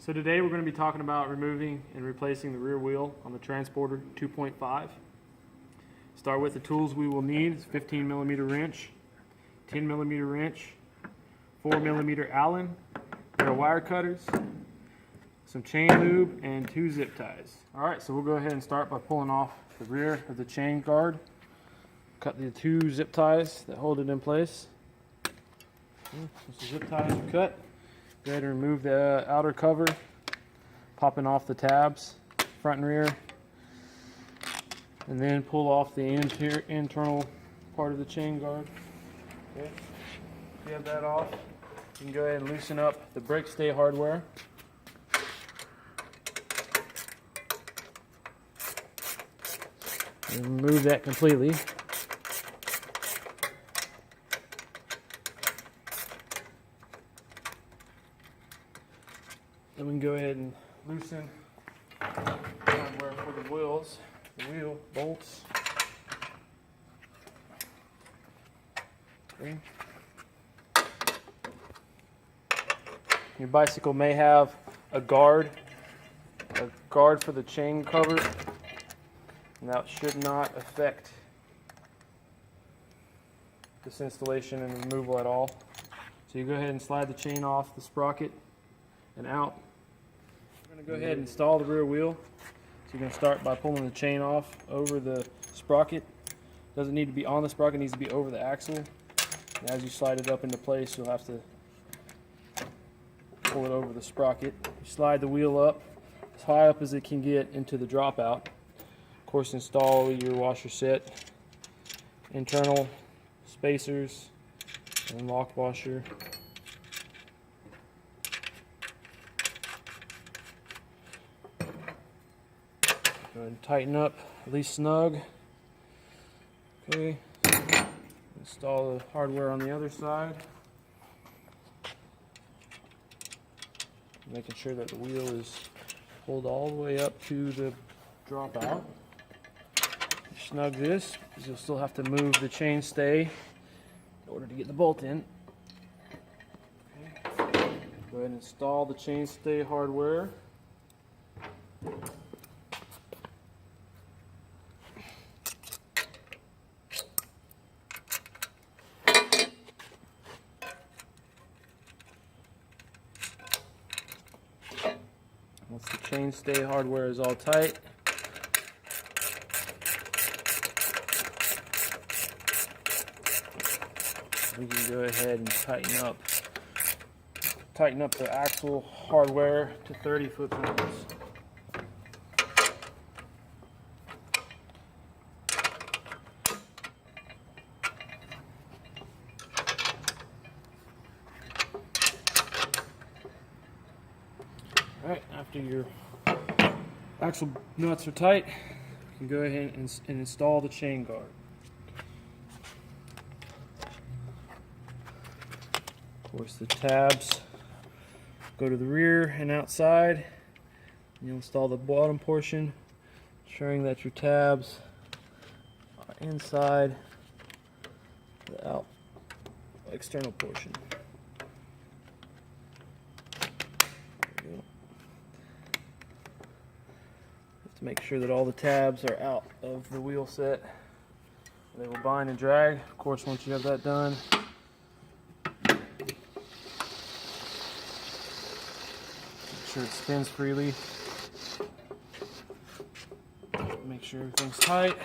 So today we're going to be talking about removing and replacing the rear wheel on the Transporter 2.5. Start with the tools we will need. It's 15 millimeter wrench, 10 millimeter wrench, 4 millimeter Allen, pair of wire cutters, some chain lube, and 2 zip ties. Alright, so we'll go ahead and start by pulling off the rear of the chain guard. Cut the 2 zip ties that hold it in place. Once the zip ties are cut, go ahead and remove the outer cover, popping off the tabs, front and rear, and then pull off the internal part of the chain guard. Okay. If you have that off, you can go ahead and loosen up the brake stay hardware. And remove that completely. Then we can go ahead and loosen hardware for the wheels, the wheel bolts. Okay. Your bicycle may have a guard for the chain cover, and that should not affect this installation and removal at all. So you go ahead and slide the chain off the sprocket and out. We're going to go ahead and install the rear wheel. So you're going to start by pulling the chain off over the sprocket. Doesn't need to be on the sprocket, it needs to be over the axle. And as you slide it up into place, you'll have to pull it over the sprocket. You slide the wheel up as high up as it can get into the dropout. Of course, install your washer set, internal spacers, and lock washer. Go ahead and tighten up, at least snug. Okay. Install the hardware on the other side. Making sure that the wheel is pulled all the way up to the dropout. Snug this, because you'll still have to move the chain stay in order to get the bolt in. Okay. Go ahead and install the chain stay hardware. Once the chain stay hardware is all tight, we can go ahead and tighten up the axle hardware to 30 foot-pounds. Alright, after your axle nuts are tight, you can go ahead and install the chain guard. Of course, the tabs go to the rear and outside, and you'll install the bottom portion, ensuring that your tabs are inside the external portion. Make sure that all the tabs are out of the wheel set. They will bind and drag. Of course, once you have that done, make sure it spins freely. Make sure everything's tight.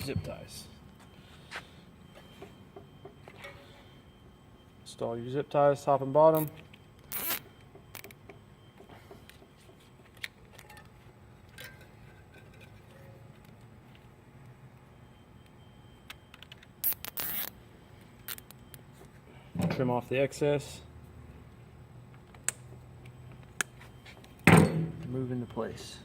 Zip ties. Install your zip ties top and bottom. Trim off the excess. Move into place.